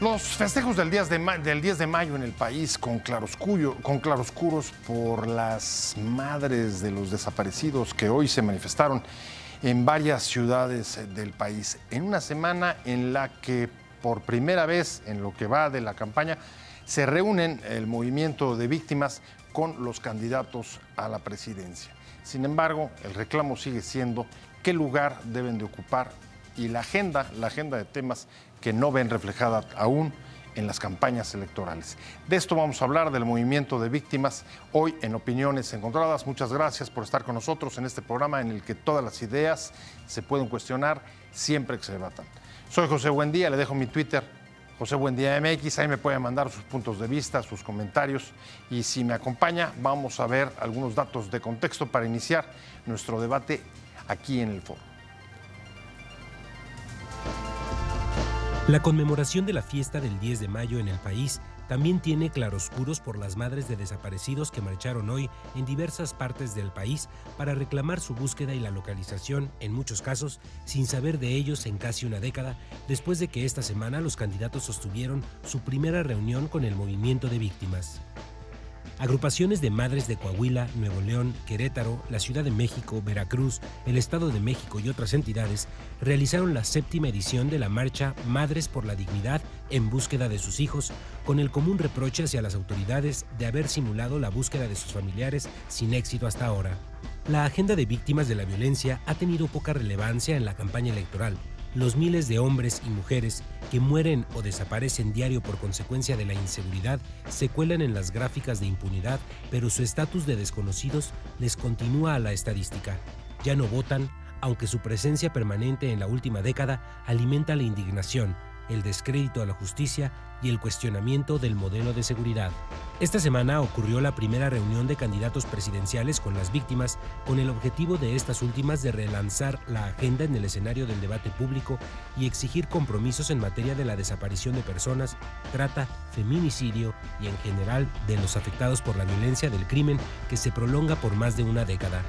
Los festejos del 10 de mayo en el país con claroscuros por las madres de los desaparecidos que hoy se manifestaron en varias ciudades del país. En una semana en la que por primera vez en lo que va de la campaña se reúnen el movimiento de víctimas con los candidatos a la presidencia. Sin embargo, el reclamo sigue siendo qué lugar deben de ocupar y la agenda de temas que no ven reflejada aún en las campañas electorales. De esto vamos a hablar, del movimiento de víctimas, hoy en Opiniones Encontradas. Muchas gracias por estar con nosotros en este programa en el que todas las ideas se pueden cuestionar siempre que se debatan. Soy José Buendía, le dejo mi Twitter, José Buendía MX, ahí me pueden mandar sus puntos de vista, sus comentarios, y si me acompaña vamos a ver algunos datos de contexto para iniciar nuestro debate aquí en el foro. La conmemoración de la fiesta del 10 de mayo en el país también tiene claroscuros por las madres de desaparecidos que marcharon hoy en diversas partes del país para reclamar su búsqueda y la localización, en muchos casos, sin saber de ellos en casi una década, después de que esta semana los candidatos sostuvieron su primera reunión con el movimiento de víctimas. Agrupaciones de madres de Coahuila, Nuevo León, Querétaro, la Ciudad de México, Veracruz, el Estado de México y otras entidades realizaron la 7ª edición de la marcha Madres por la Dignidad en búsqueda de sus hijos, con el común reproche hacia las autoridades de haber simulado la búsqueda de sus familiares sin éxito hasta ahora. La agenda de víctimas de la violencia ha tenido poca relevancia en la campaña electoral. Los miles de hombres y mujeres que mueren o desaparecen diario por consecuencia de la inseguridad se cuelan en las gráficas de impunidad, pero su estatus de desconocidos les continúa a la estadística. Ya no votan, aunque su presencia permanente en la última década alimenta la indignación, el descrédito a la justicia y el cuestionamiento del modelo de seguridad. Esta semana ocurrió la primera reunión de candidatos presidenciales con las víctimas, con el objetivo de estas últimas de relanzar la agenda en el escenario del debate público y exigir compromisos en materia de la desaparición de personas, trata, feminicidio y en general de los afectados por la violencia del crimen que se prolonga por más de una década.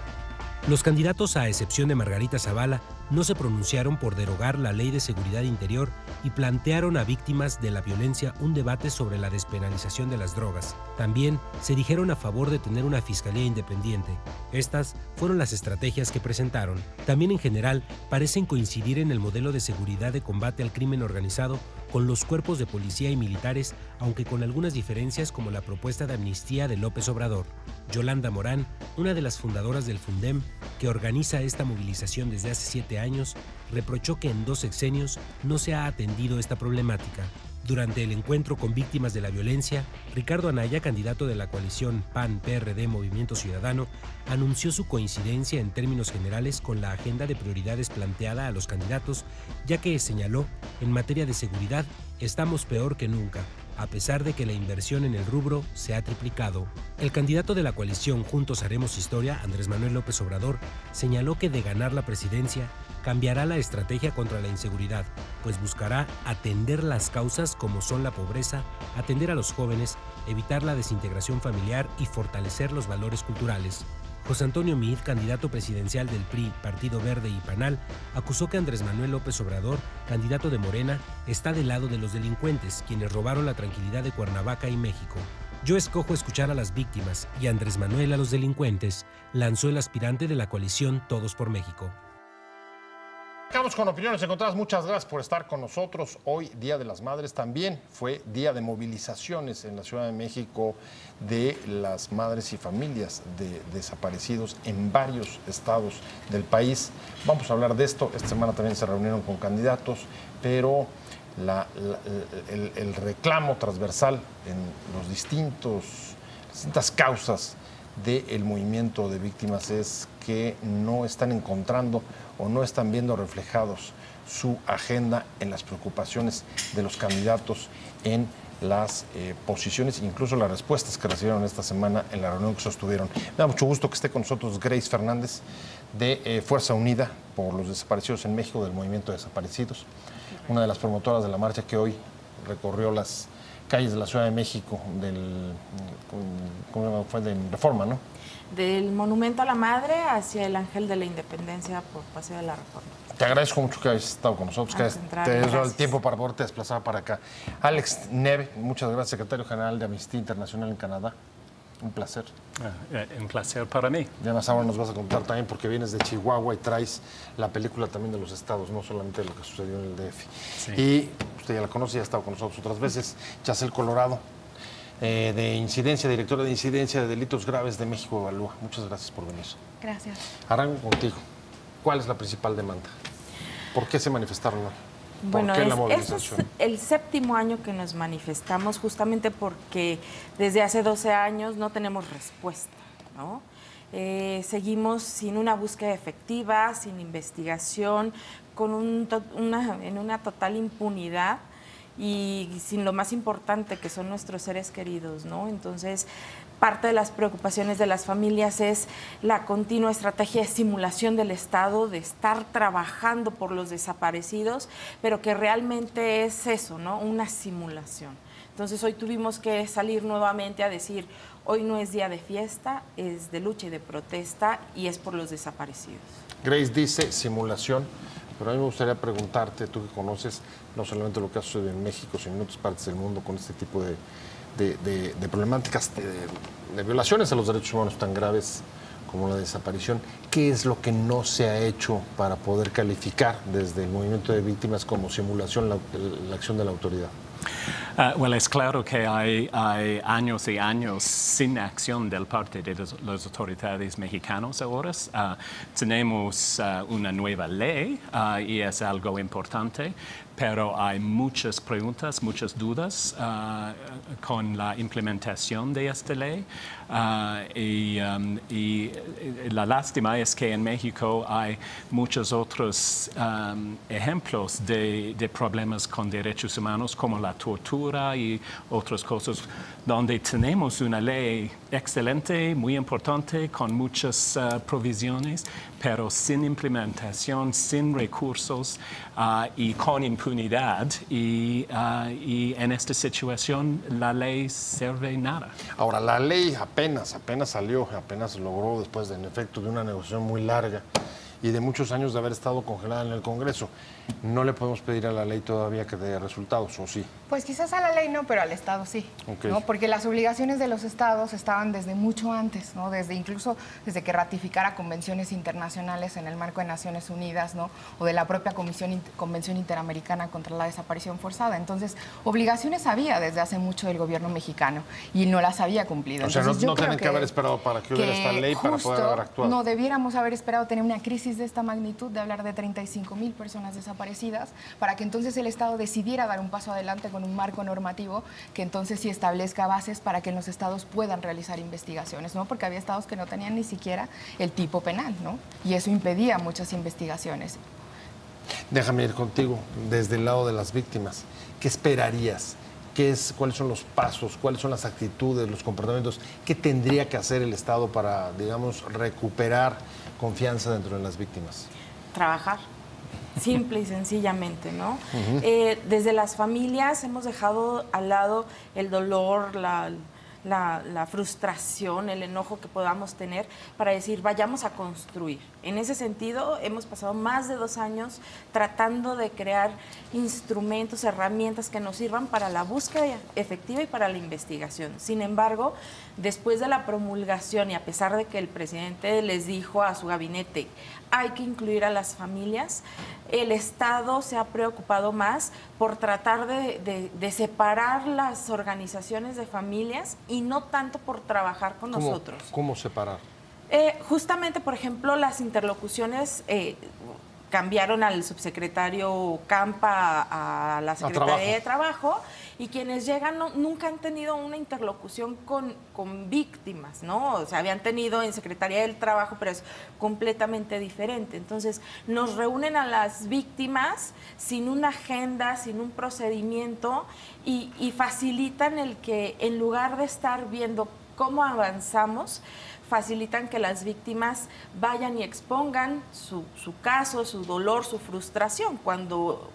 Los candidatos, a excepción de Margarita Zavala, no se pronunciaron por derogar la Ley de Seguridad Interior y plantearon a víctimas de la violencia un debate sobre la despenalización de las drogas. También se dijeron a favor de tener una fiscalía independiente. Estas fueron las estrategias que presentaron. También en general parecen coincidir en el modelo de seguridad de combate al crimen organizado con los cuerpos de policía y militares, aunque con algunas diferencias como la propuesta de amnistía de López Obrador. Yolanda Morán, una de las fundadoras del Fundem, que organiza esta movilización desde hace 7 años, reprochó que en 2 sexenios no se ha atendido esta problemática. Durante el encuentro con víctimas de la violencia, Ricardo Anaya, candidato de la coalición PAN-PRD Movimiento Ciudadano, anunció su coincidencia en términos generales con la agenda de prioridades planteada a los candidatos, ya que señaló, en materia de seguridad, estamos peor que nunca, a pesar de que la inversión en el rubro se ha triplicado. El candidato de la coalición Juntos Haremos Historia, Andrés Manuel López Obrador, señaló que de ganar la presidencia, cambiará la estrategia contra la inseguridad, pues buscará atender las causas como son la pobreza, atender a los jóvenes, evitar la desintegración familiar y fortalecer los valores culturales. José Antonio Meade, candidato presidencial del PRI, Partido Verde y PANAL, acusó que Andrés Manuel López Obrador, candidato de Morena, está del lado de los delincuentes, quienes robaron la tranquilidad de Cuernavaca y México. Yo escojo escuchar a las víctimas y Andrés Manuel a los delincuentes, lanzó el aspirante de la coalición Todos por México. Acabamos con Opiniones Encontradas. Muchas gracias por estar con nosotros. Hoy, Día de las Madres, también fue día de movilizaciones en la Ciudad de México de las madres y familias de desaparecidos en varios estados del país. Vamos a hablar de esto. Esta semana también se reunieron con candidatos, pero el reclamo transversal en las distintas causas del movimiento de víctimas es que no están encontrando o no están viendo reflejados su agenda en las preocupaciones de los candidatos, en las posiciones, incluso las respuestas que recibieron esta semana en la reunión que sostuvieron. Me da mucho gusto que esté con nosotros Grace Fernández, de Fuerza Unida por los Desaparecidos en México, del Movimiento de Desaparecidos, una de las promotoras de la marcha que hoy recorrió las calles de la Ciudad de México ¿cómo fue? De Reforma, ¿no? Del Monumento a la Madre hacia el Ángel de la Independencia por Paseo de la Reforma. Te agradezco mucho que hayas estado con nosotros, que te hayas dado el tiempo para poderte desplazar para acá. Alex Neve, muchas gracias, secretario general de Amnistía Internacional en Canadá. Un placer. Un placer para mí. Y además ahora nos vas a contar también porque vienes de Chihuahua y traes la película también de los estados, no solamente de lo que sucedió en el DF. Sí. Y usted ya la conoce, ya ha estado con nosotros otras veces, Chacel Colorado, de incidencia, directora de incidencia de delitos graves de México Evalúa. Muchas gracias por venir. Gracias. Arranco contigo. ¿Cuál es la principal demanda? ¿Por qué se manifestaron hoy? Bueno, este es el 7º año que nos manifestamos, justamente porque desde hace 12 años no tenemos respuesta, ¿no? Seguimos sin una búsqueda efectiva, sin investigación, en una total impunidad y sin lo más importante, que son nuestros seres queridos, ¿no? Entonces, parte de las preocupaciones de las familias es la continua estrategia de simulación del Estado, de estar trabajando por los desaparecidos, pero que realmente es eso, ¿no? Una simulación. Entonces hoy tuvimos que salir nuevamente a decir, hoy no es día de fiesta, es de lucha y de protesta y es por los desaparecidos. Grace dice simulación, pero a mí me gustaría preguntarte, tú que conoces no solamente lo que ha sucedido en México, sino en otras partes del mundo con este tipo de problemáticas de violaciones a los derechos humanos tan graves como la desaparición. ¿Qué es lo que no se ha hecho para poder calificar desde el movimiento de víctimas como simulación la acción de la autoridad? Bueno, es claro que hay años y años sin acción del parte de las autoridades mexicanas ahora. Tenemos una nueva ley y es algo importante, pero hay muchas preguntas, muchas dudas con la implementación de esta ley. Y la lástima es que en México hay muchos otros ejemplos de problemas con derechos humanos, como la tortura y otras cosas, donde tenemos una ley excelente, muy importante, con muchas provisiones, pero sin implementación, sin recursos y con impunidad. Y en esta situación la ley sirve nada. Ahora, la ley apenas salió, apenas logró después de, en efecto, de una negociación muy larga y de muchos años de haber estado congelada en el Congreso. No le podemos pedir a la ley todavía que dé resultados, ¿o sí? Pues quizás a la ley no, pero al Estado sí, okay, ¿no? Porque las obligaciones de los Estados estaban desde mucho antes, ¿no? Incluso desde que ratificara convenciones internacionales en el marco de Naciones Unidas, ¿no? O de la propia Convención Interamericana contra la Desaparición Forzada. Entonces, obligaciones había desde hace mucho del gobierno mexicano y no las había cumplido. O sea, entonces, no tienen que haber esperado para que hubiera esta ley para poder haber actuado. No debiéramos haber esperado tener una crisis de esta magnitud, de hablar de 35,000 personas desaparecidas, para que entonces el Estado decidiera dar un paso adelante con un marco normativo que entonces sí establezca bases para que en los estados puedan realizar investigaciones, ¿no? Porque había estados que no tenían ni siquiera el tipo penal, ¿no? Y eso impedía muchas investigaciones. Déjame ir contigo desde el lado de las víctimas. ¿Qué esperarías? ¿Cuáles son los pasos? ¿Cuáles son las actitudes, los comportamientos? ¿Qué tendría que hacer el Estado para, digamos, recuperar confianza dentro de las víctimas? Trabajar. Simple y sencillamente, ¿no? Desde las familias hemos dejado al lado el dolor, la frustración, el enojo que podamos tener para decir, vayamos a construir. En ese sentido, hemos pasado más de 2 años tratando de crear instrumentos, herramientas que nos sirvan para la búsqueda efectiva y para la investigación. Sin embargo, después de la promulgación y a pesar de que el presidente les dijo a su gabinete, hay que incluir a las familias, el Estado se ha preocupado más por tratar de separar las organizaciones de familias y no tanto por trabajar con nosotros. ¿Cómo separar? Justamente, por ejemplo, las interlocuciones cambiaron al subsecretario Campa a la Secretaría de Trabajo y quienes llegan nunca han tenido una interlocución con víctimas, ¿no? O sea, habían tenido en Secretaría del Trabajo, pero es completamente diferente. Entonces, nos reúnen a las víctimas sin una agenda, sin un procedimiento y facilitan el que en lugar de estar viendo cómo avanzamos, facilitan que las víctimas vayan y expongan su caso, su dolor, su frustración, cuando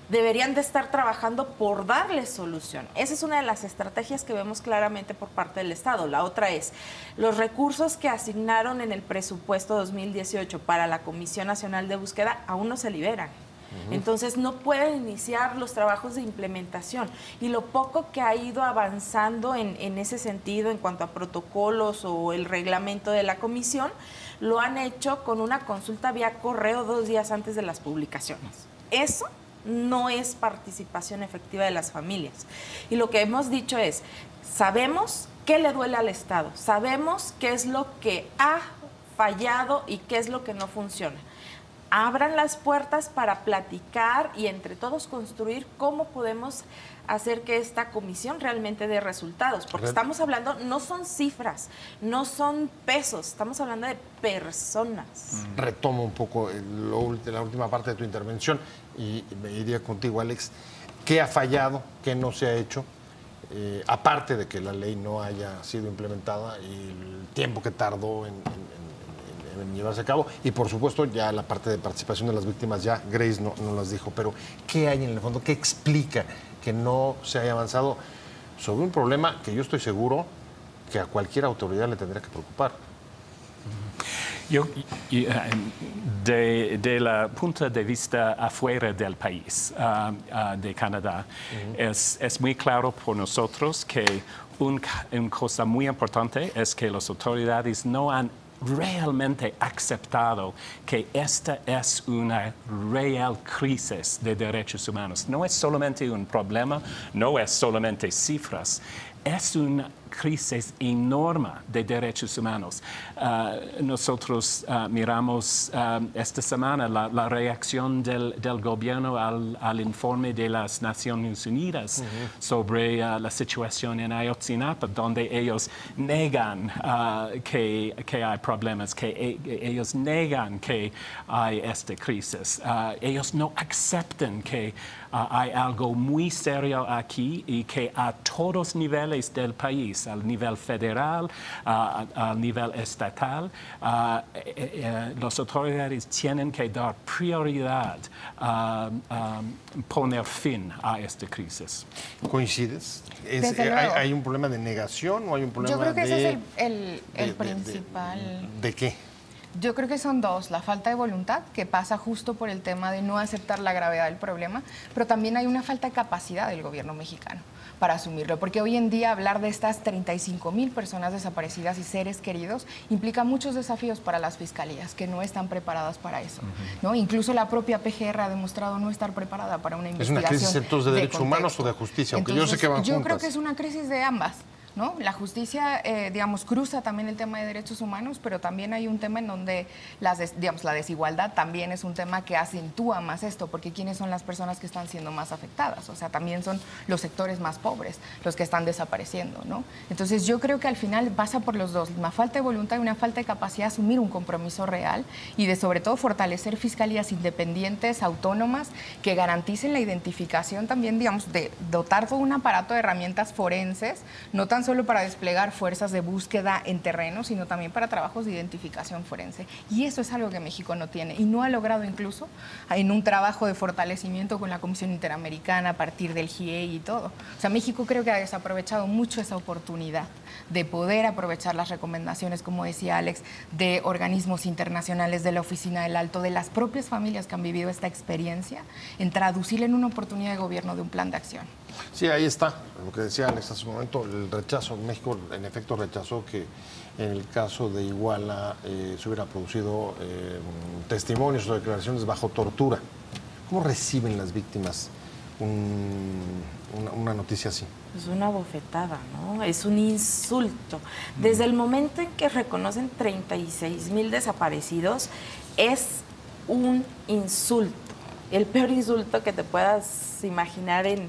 deberían de estar trabajando por darles solución. Esa es una de las estrategias que vemos claramente por parte del Estado. La otra es, los recursos que asignaron en el presupuesto 2018 para la Comisión Nacional de Búsqueda aún no se liberan. Entonces no pueden iniciar los trabajos de implementación, y lo poco que ha ido avanzando en ese sentido en cuanto a protocolos o el reglamento de la comisión, lo han hecho con una consulta vía correo 2 días antes de las publicaciones. Eso no es participación efectiva de las familias. Y lo que hemos dicho es, sabemos qué le duele al Estado, sabemos qué es lo que ha fallado y qué es lo que no funciona. Abran las puertas para platicar y entre todos construir cómo podemos hacer que esta comisión realmente dé resultados. Porque estamos hablando, no son cifras, no son pesos, estamos hablando de personas. Retomo un poco la última parte de tu intervención y me iría contigo, Alex. ¿Qué ha fallado? ¿Qué no se ha hecho? Aparte de que la ley no haya sido implementada y el tiempo que tardó en llevarse a cabo, y por supuesto ya la parte de participación de las víctimas, ya Grace no las dijo, pero ¿qué hay en el fondo? ¿Qué explica que no se haya avanzado sobre un problema que yo estoy seguro que a cualquier autoridad le tendría que preocupar? De la punto de vista afuera del país, de Canadá, es muy claro por nosotros que una cosa muy importante es que las autoridades no han realmente aceptado que esta es una real crisis de derechos humanos. No es solamente un problema, no es solamente cifras, es una crisis enorme de derechos humanos. Nosotros miramos esta semana la reacción del gobierno al informe de las Naciones Unidas sobre la situación en Ayotzinapa, donde ellos negan que hay problemas, que ellos negan que hay esta crisis. Ellos no aceptan que hay algo muy serio aquí y que a todos niveles del país, al nivel federal, al nivel estatal, las autoridades tienen que dar prioridad a poner fin a esta crisis. ¿Coincides? ¿Hay un problema de negación o hay un problema de...? Yo creo que ese es el principal. ¿De qué? Yo creo que son dos: la falta de voluntad, que pasa justo por el tema de no aceptar la gravedad del problema, pero también hay una falta de capacidad del gobierno mexicano para asumirlo, porque hoy en día hablar de estas 35,000 personas desaparecidas y seres queridos implica muchos desafíos para las fiscalías, que no están preparadas para eso, ¿no? Incluso la propia PGR ha demostrado no estar preparada para una investigación. ¿Es una crisis entonces de derechos humanos o de justicia? Aunque entonces, yo sé que van juntas. Yo creo que es una crisis de ambas, ¿no? La justicia, digamos, cruza también el tema de derechos humanos, pero también hay un tema en donde la desigualdad también es un tema que acentúa más esto, porque ¿quiénes son las personas que están siendo más afectadas? O sea, también son los sectores más pobres los que están desapareciendo, ¿no? Entonces yo creo que al final pasa por los dos: una falta de voluntad y una falta de capacidad de asumir un compromiso real y de, sobre todo, fortalecer fiscalías independientes, autónomas, que garanticen la identificación también, digamos, de dotar de un aparato de herramientas forenses, no tan solo para desplegar fuerzas de búsqueda en terreno, sino también para trabajos de identificación forense. Y eso es algo que México no tiene y no ha logrado, incluso en un trabajo de fortalecimiento con la Comisión Interamericana a partir del GIEI y todo. O sea, México creo que ha desaprovechado mucho esa oportunidad de poder aprovechar las recomendaciones, como decía Alex, de organismos internacionales, de la Oficina del Alto, de las propias familias que han vivido esta experiencia, en traducirla en una oportunidad de gobierno, de un plan de acción. Sí, ahí está, lo que decía Alex hace un momento, el rechazo. México, en efecto, rechazó que en el caso de Iguala se hubiera producido testimonios o declaraciones bajo tortura. ¿Cómo reciben las víctimas una noticia así? Es una bofetada, ¿no? Es un insulto. Desde el momento en que reconocen 36,000 desaparecidos, es un insulto. El peor insulto que te puedas imaginar en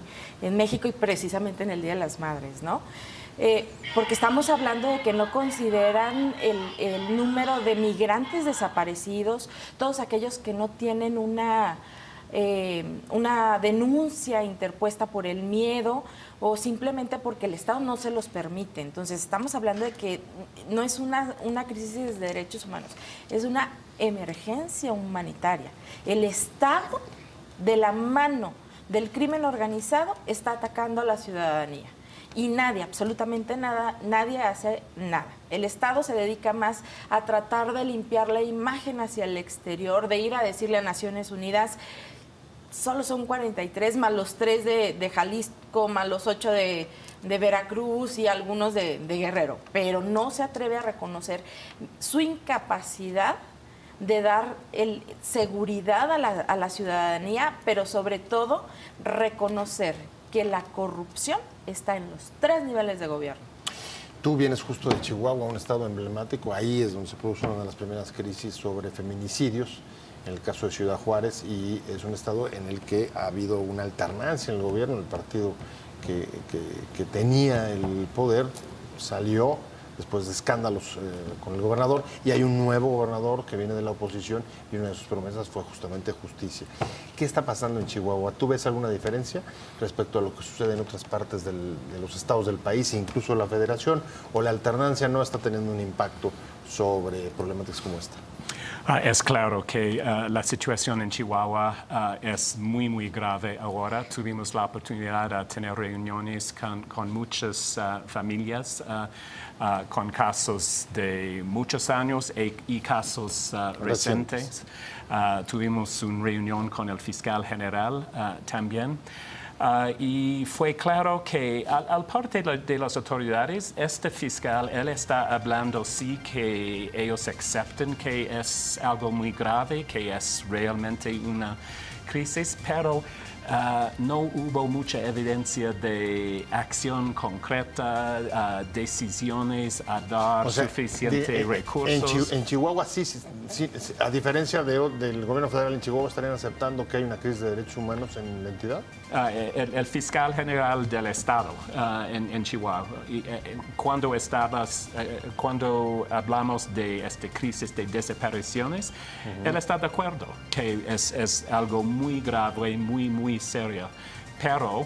México, y precisamente en el Día de las Madres, ¿no? Porque estamos hablando de que no consideran el número de migrantes desaparecidos, todos aquellos que no tienen una denuncia interpuesta por el miedo o simplemente porque el Estado no se los permite. Entonces estamos hablando de que no es una crisis de derechos humanos, es una emergencia humanitaria. El Estado, de la mano del crimen organizado está atacando a la ciudadanía. Y nadie, absolutamente nada, nadie hace nada. El Estado se dedica más a tratar de limpiar la imagen hacia el exterior, de ir a decirle a Naciones Unidas, solo son 43, más los 3 de Jalisco, más los 8 de Veracruz y algunos de Guerrero. Pero no se atreve a reconocer su incapacidad de dar seguridad a la ciudadanía, pero sobre todo reconocer que la corrupción está en los 3 niveles de gobierno. Tú vienes justo de Chihuahua, un estado emblemático, ahí es donde se produjo una de las primeras crisis sobre feminicidios, en el caso de Ciudad Juárez, y es un estado en el que ha habido una alternancia en el gobierno. El partido que tenía el poder salió después de escándalos con el gobernador, y hay un nuevo gobernador que viene de la oposición y una de sus promesas fue justamente justicia. ¿Qué está pasando en Chihuahua? ¿Tú ves alguna diferencia respecto a lo que sucede en otras partes de los estados del país, incluso la federación, o la alternancia no está teniendo un impacto sobre problemáticas como esta? Es claro que la situación en Chihuahua es muy, muy grave ahora. Tuvimos la oportunidad de tener reuniones con muchas familias, con casos de muchos años y casos recientes. Tuvimos una reunión con el fiscal general también. Y fue claro que al parte de las autoridades, este fiscal, él está hablando sí que ellos aceptan que es algo muy grave, que es realmente una crisis, pero no hubo mucha evidencia de acción concreta, decisiones a dar suficientes recursos. En Chihuahua sí, a diferencia del gobierno federal, en Chihuahua estarían aceptando que hay una crisis de derechos humanos en la entidad. El fiscal general del estado en Chihuahua, cuando hablamos de esta crisis de desapariciones, él está de acuerdo que es algo muy grave, muy serio. Pero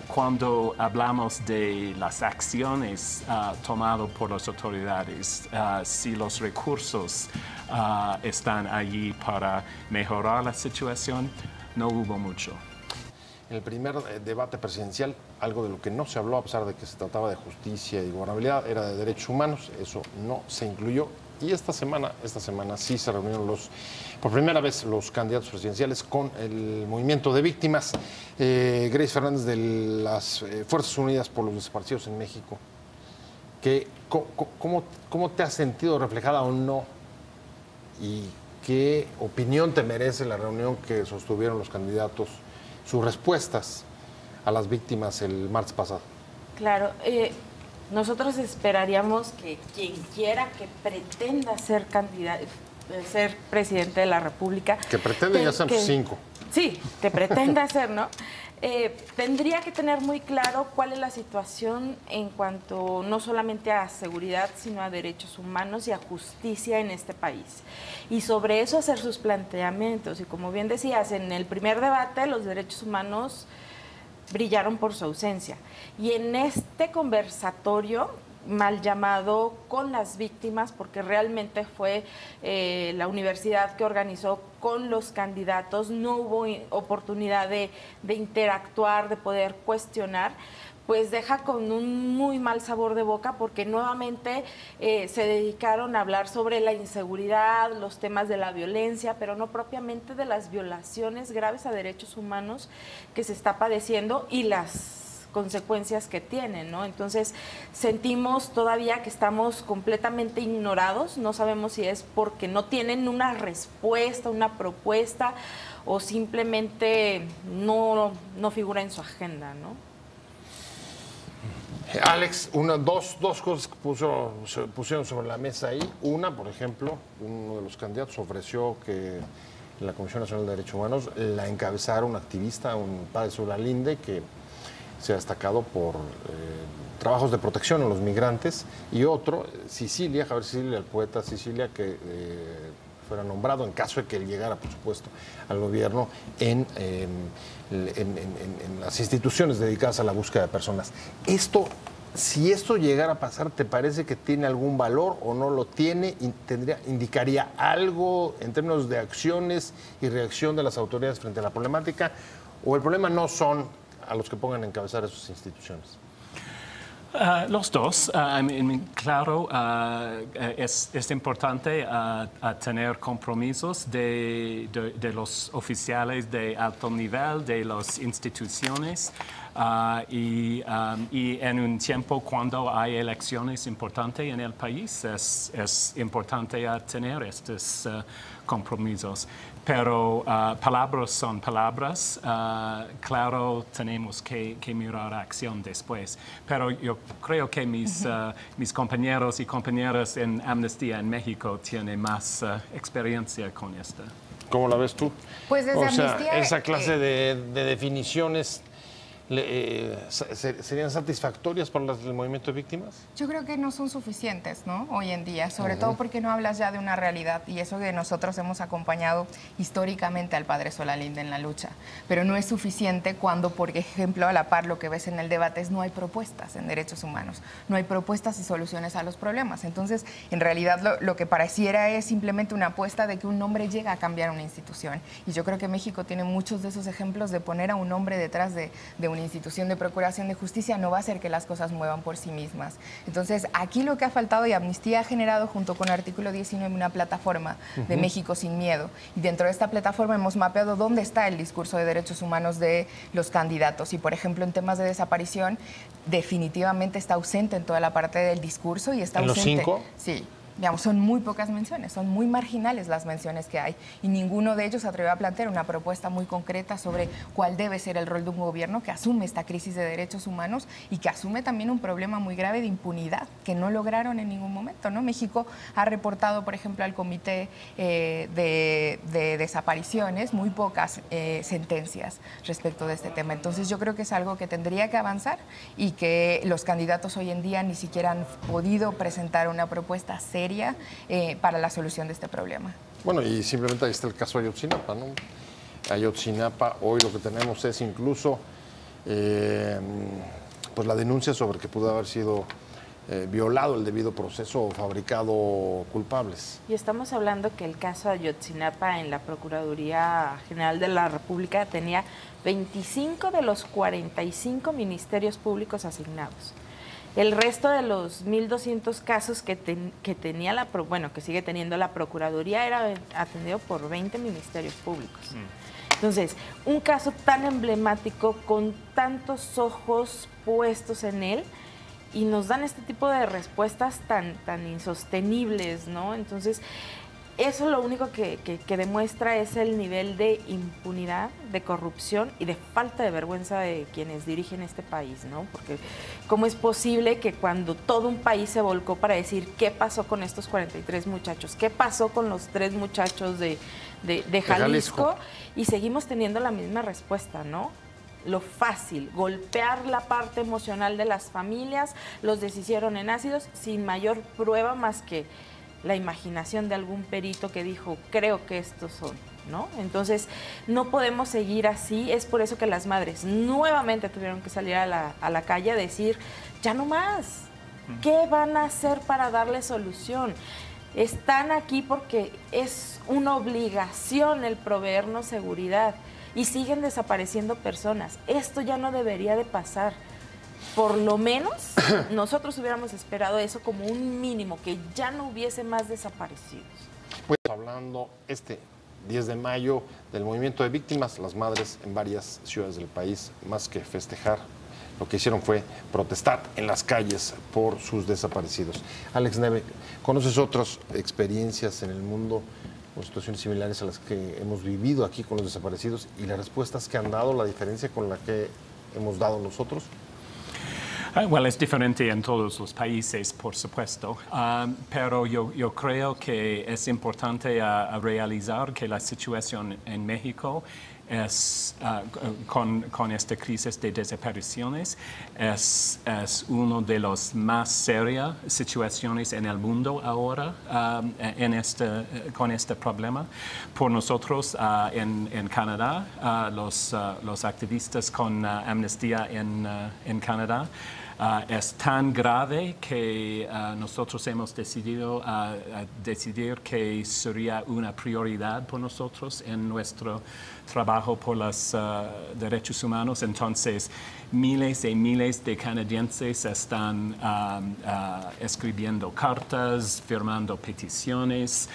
cuando hablamos de las acciones tomadas por las autoridades, si los recursos están allí para mejorar la situación, no hubo mucho. En el primer debate presidencial, algo de lo que no se habló, a pesar de que se trataba de justicia y gobernabilidad, era de derechos humanos. Eso no se incluyó. Y esta semana sí se reunieron por primera vez los candidatos presidenciales con el movimiento de víctimas. Grace Fernández, de las Fuerzas Unidas por los Desaparecidos en México, ¿cómo te has sentido reflejada o no? ¿Y qué opinión te merece la reunión que sostuvieron los candidatos, sus respuestas a las víctimas el martes pasado? Claro, nosotros esperaríamos que quien quiera que pretenda ser candidato, ser presidente de la República... Que pretende, ya sean 5. Sí, que pretenda ser, ¿no? Tendría que tener muy claro cuál es la situación en cuanto no solamente a seguridad, sino a derechos humanos y a justicia en este país. Y sobre eso hacer sus planteamientos. Y como bien decías, en el primer debate los derechos humanos brillaron por su ausencia. Y en este conversatorio, mal llamado, con las víctimas, porque realmente fue la universidad que organizó con los candidatos, no hubo oportunidad de interactuar, de poder cuestionar, pues deja con un muy mal sabor de boca, porque nuevamente se dedicaron a hablar sobre la inseguridad, los temas de la violencia, pero no propiamente de las violaciones graves a derechos humanos que se está padeciendo y las consecuencias que tienen, ¿no? Entonces sentimos todavía que estamos completamente ignorados, no sabemos si es porque no tienen una respuesta, una propuesta, o simplemente no figura en su agenda, ¿no? Alex, dos cosas que se pusieron sobre la mesa ahí. Una, por ejemplo, uno de los candidatos ofreció que la Comisión Nacional de Derechos Humanos la encabezara un activista, un padre Solalinde, que se ha destacado por trabajos de protección a los migrantes, y otro, Sicilia, Javier Sicilia, el poeta Sicilia, que fuera nombrado, en caso de que él llegara, por supuesto, al gobierno, en las instituciones dedicadas a la búsqueda de personas. Si esto llegara a pasar, ¿te parece que tiene algún valor o no lo tiene? ¿Indicaría algo en términos de acciones y reacción de las autoridades frente a la problemática? ¿O el problema no son a los que pongan a encabezar esas instituciones? Los dos. Claro, es importante tener compromisos de los oficiales de alto nivel, de las instituciones, y en un tiempo cuando hay elecciones importantes en el país, es importante tener estos compromisos. Pero palabras son palabras. Claro, tenemos que mirar acción después. Pero yo creo que mis compañeros y compañeras en Amnistía en México tienen más experiencia con esto. ¿Cómo la ves tú? Pues desde Amnistía, esa clase de definiciones ¿serían satisfactorias para el movimiento de víctimas? Yo creo que no son suficientes, ¿no? Hoy en día, sobre todo porque no hablas ya de una realidad, y eso que nosotros hemos acompañado históricamente al padre Solalinde en la lucha, pero no es suficiente cuando, por ejemplo, a la par lo que ves en el debate es no hay propuestas en derechos humanos, no hay propuestas y soluciones a los problemas. Entonces, en realidad lo que pareciera es simplemente una apuesta de que un nombre llega a cambiar una institución, y yo creo que México tiene muchos de esos ejemplos de poner a un hombre detrás de una institución de procuración de justicia no va a hacer que las cosas muevan por sí mismas. Entonces, aquí lo que ha faltado, y Amnistía ha generado junto con Artículo 19 una plataforma de México sin miedo, y dentro de esta plataforma hemos mapeado dónde está el discurso de derechos humanos de los candidatos, y por ejemplo en temas de desaparición definitivamente está ausente en toda la parte del discurso, y está ausente. ¿En los 5? Sí. Digamos, son muy pocas menciones, son muy marginales las menciones que hay, y ninguno de ellos se atrevió a plantear una propuesta muy concreta sobre cuál debe ser el rol de un gobierno que asume esta crisis de derechos humanos y que asume también un problema muy grave de impunidad que no lograron en ningún momento, ¿no? México ha reportado, por ejemplo, al Comité de Desapariciones muy pocas sentencias respecto de este tema. Entonces yo creo que es algo que tendría que avanzar, y que los candidatos hoy en día ni siquiera han podido presentar una propuesta seria para la solución de este problema. Bueno, y simplemente ahí está el caso de Ayotzinapa, ¿no? Ayotzinapa, hoy lo que tenemos es incluso pues la denuncia sobre que pudo haber sido violado el debido proceso o fabricado culpables. Y estamos hablando que el caso de Ayotzinapa en la Procuraduría General de la República tenía 25 de los 45 ministerios públicos asignados. El resto de los 1.200 casos que tenía que sigue teniendo la Procuraduría era atendido por 20 ministerios públicos. Entonces, un caso tan emblemático, con tantos ojos puestos en él, y nos dan este tipo de respuestas tan insostenibles, ¿no? Entonces, eso lo único que demuestra es el nivel de impunidad, de corrupción y de falta de vergüenza de quienes dirigen este país, ¿no? Porque ¿cómo es posible que cuando todo un país se volcó para decir qué pasó con estos 43 muchachos, qué pasó con los 3 muchachos de Jalisco, y seguimos teniendo la misma respuesta, ¿no? Lo fácil, golpear la parte emocional de las familias, los deshicieron en ácidos sin mayor prueba más que la imaginación de algún perito que dijo, creo que estos son, ¿no? Entonces, no podemos seguir así. Es por eso que las madres nuevamente tuvieron que salir a la calle a decir, ya no más. ¿Qué van a hacer para darle solución? Están aquí porque es una obligación el proveernos seguridad, y siguen desapareciendo personas. Esto ya no debería de pasar. Por lo menos nosotros hubiéramos esperado eso como un mínimo, que ya no hubiese más desaparecidos. Pues hablando 10 de mayo del movimiento de víctimas, las madres en varias ciudades del país, más que festejar, lo que hicieron fue protestar en las calles por sus desaparecidos. Alex Neve, ¿conoces otras experiencias en el mundo o situaciones similares a las que hemos vivido aquí con los desaparecidos, y las respuestas que han dado, la diferencia con la que hemos dado nosotros? Bueno, es diferente en todos los países, por supuesto, pero yo creo que es importante realizar que la situación en México es, con esta crisis de desapariciones, es una de las más serias situaciones en el mundo ahora con este problema. Por nosotros en Canadá, los activistas con Amnistía en Canadá, es tan grave que nosotros hemos decidido decidir que sería una prioridad por nosotros en nuestro trabajo por los derechos humanos. Entonces, miles y miles de canadienses están escribiendo cartas, firmando peticiones,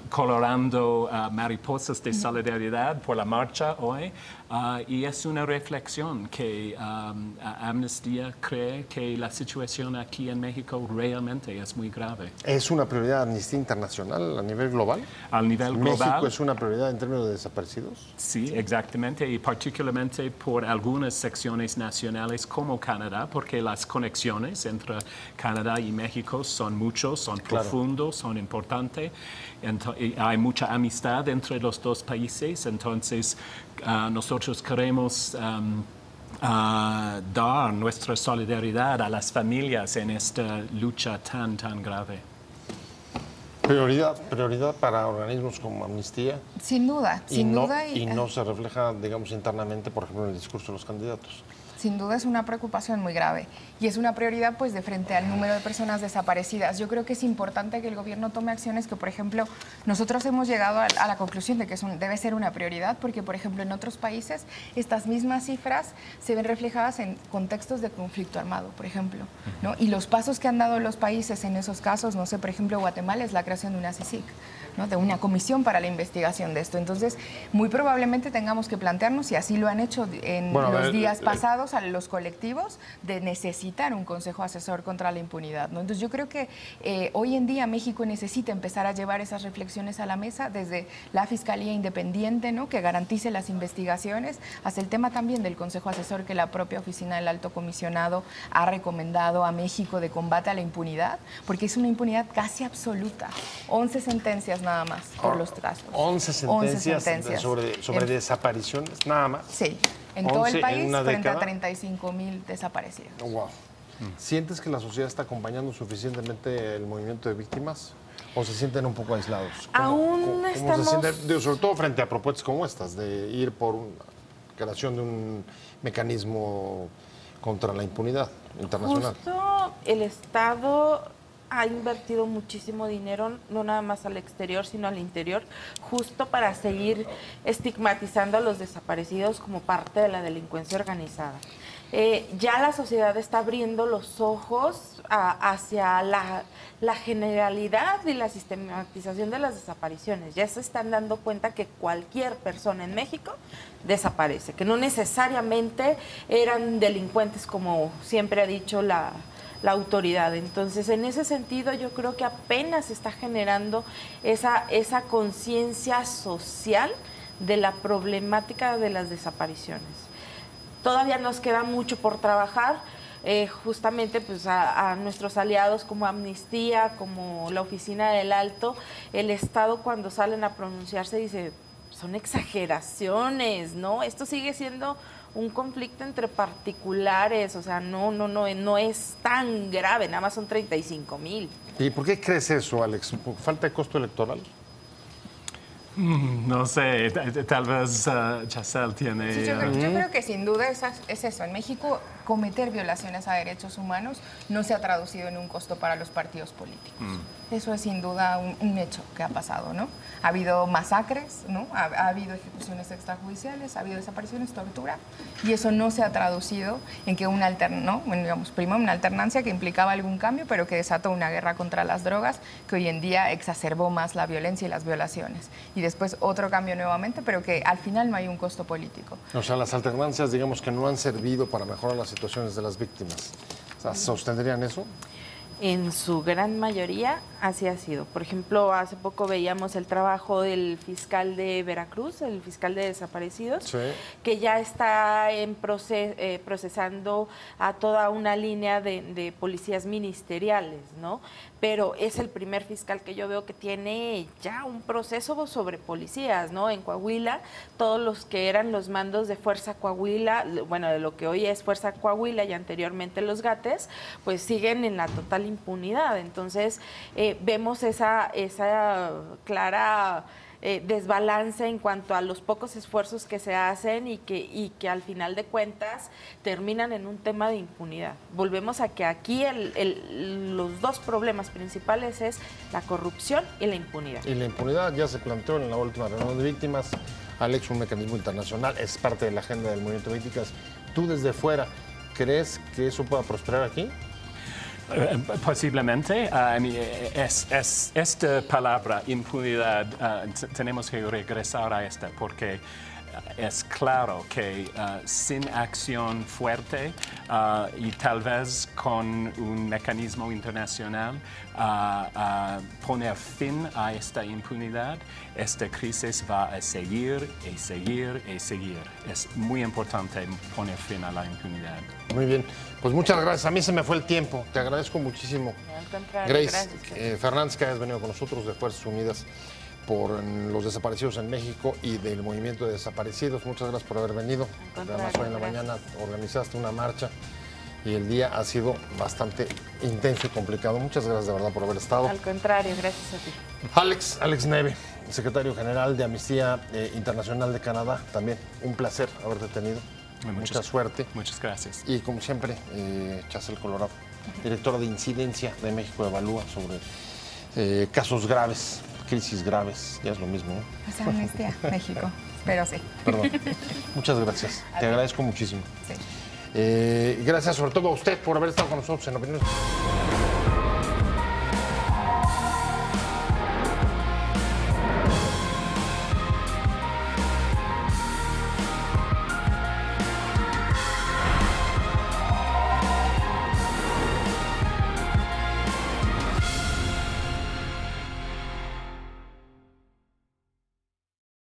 colorando mariposas de solidaridad por la marcha hoy. Y es una reflexión que Amnistía cree que la situación aquí en México realmente es muy grave. ¿Es una prioridad Amnistía Internacional a nivel global? A nivel global. ¿México es una prioridad en términos de desaparecidos? Sí, exactamente, y particularmente por algunas secciones nacionales como Canadá, porque las conexiones entre Canadá y México son muchos, son profundos, son importantes. Hay mucha amistad entre los dos países, entonces nosotros queremos dar nuestra solidaridad a las familias en esta lucha tan grave. Prioridad para organismos como Amnistía. Sin duda, sin duda. Y no se refleja, digamos, internamente, por ejemplo, en el discurso de los candidatos. Sin duda es una preocupación muy grave y es una prioridad pues de frente al número de personas desaparecidas. Yo creo que es importante que el gobierno tome acciones que, por ejemplo, nosotros hemos llegado a la conclusión de que debe ser una prioridad porque, por ejemplo, en otros países estas mismas cifras se ven reflejadas en contextos de conflicto armado, por ejemplo, ¿no? Y los pasos que han dado los países en esos casos, no sé, por ejemplo, Guatemala es la creación de una CICIG, ¿no? De una comisión para la investigación de esto. Entonces, muy probablemente tengamos que plantearnos, y así lo han hecho en los días pasados, a los colectivos, de necesitar un consejo asesor contra la impunidad, ¿no? Entonces, yo creo que hoy en día México necesita empezar a llevar esas reflexiones a la mesa desde la Fiscalía Independiente, ¿no? Que garantice las investigaciones, hasta el tema también del consejo asesor que la propia Oficina del Alto Comisionado ha recomendado a México de combate a la impunidad, porque es una impunidad casi absoluta. 11 sentencias nada más por los casos. 11 sentencias sobre desapariciones, nada más. Sí, en todo el país, frente a 35,000 desaparecidos. Wow. ¿Sientes que la sociedad está acompañando suficientemente el movimiento de víctimas? ¿O se sienten un poco aislados? Aún estamos... sobre todo frente a propuestas como estas, de ir por una creación de un mecanismo contra la impunidad internacional. Justo el Estado ha invertido muchísimo dinero, no nada más al exterior, sino al interior, justo para seguir estigmatizando a los desaparecidos como parte de la delincuencia organizada. Ya la sociedad está abriendo los ojos hacia la generalidad y la sistematización de las desapariciones. Ya se están dando cuenta que cualquier persona en México desaparece, que no necesariamente eran delincuentes como siempre ha dicho la autoridad. Entonces, en ese sentido, yo creo que apenas se está generando esa conciencia social de la problemática de las desapariciones. Todavía nos queda mucho por trabajar, justamente pues a nuestros aliados como Amnistía, como la Oficina del Alto, el Estado cuando salen a pronunciarse dice, son exageraciones, ¿no? Esto sigue siendo un conflicto entre particulares, o sea, no es tan grave, nada más son 35,000. ¿Y por qué crees eso, Alex? ¿Por falta de costo electoral? No sé, tal vez Chacel tiene... Sí, yo creo que sin duda es eso. En México, cometer violaciones a derechos humanos no se ha traducido en un costo para los partidos políticos. Eso es sin duda un hecho que ha pasado, ¿no? Ha habido masacres, ¿no? Ha habido ejecuciones extrajudiciales, ha habido desapariciones, tortura, y eso no se ha traducido en que primero una alternancia que implicaba algún cambio, pero que desató una guerra contra las drogas, que hoy en día exacerbó más la violencia y las violaciones. Y después otro cambio nuevamente, pero que al final no hay un costo político. O sea, las alternancias, digamos, que no han servido para mejorar las situaciones de las víctimas. O sea, ¿sostendrían eso? En su gran mayoría así ha sido. Por ejemplo, hace poco veíamos el trabajo del fiscal de Veracruz, el fiscal de desaparecidos, sí, que ya está procesando a toda una línea de policías ministeriales, ¿no? Pero es el primer fiscal que yo veo que tiene ya un proceso sobre policías, ¿no? En Coahuila, todos los que eran los mandos de Fuerza Coahuila, bueno, de lo que hoy es Fuerza Coahuila y anteriormente los GATES, pues siguen en la total impunidad. Entonces, vemos esa clara desbalance en cuanto a los pocos esfuerzos que se hacen y que al final de cuentas terminan en un tema de impunidad. Volvemos a que aquí los dos problemas principales es la corrupción y la impunidad. Y la impunidad ya se planteó en la última reunión de víctimas. Alex, un mecanismo internacional, es parte de la agenda del movimiento de víctimas. Tú desde fuera, ¿crees que eso pueda prosperar aquí? Posiblemente. Esta palabra, impunidad, tenemos que regresar a esta porque es claro que sin acción fuerte y tal vez con un mecanismo internacional poner fin a esta impunidad, esta crisis va a seguir y seguir y seguir. Es muy importante poner fin a la impunidad. Muy bien, pues muchas gracias. A mí se me fue el tiempo, te agradezco muchísimo. Grace Fernández, que hayas venido con nosotros de Fuerzas Unidas por los desaparecidos en México y del movimiento de desaparecidos. Muchas gracias por haber venido. Además, hoy en la mañana organizaste una marcha y el día ha sido bastante intenso y complicado. Muchas gracias de verdad por haber estado. Al contrario, gracias a ti. Alex Neve, secretario general de Amnistía Internacional de Canadá, también un placer haberte tenido. Mucha suerte. Muchas gracias. Y como siempre, Chacel Colorado, directora de Incidencia de México Evalúa sobre casos graves, crisis graves, ya es lo mismo, ¿no? Pues Amnistía México, pero sí. Perdón. Muchas gracias, te agradezco muchísimo. Sí. Gracias sobre todo a usted por haber estado con nosotros en Opiniones.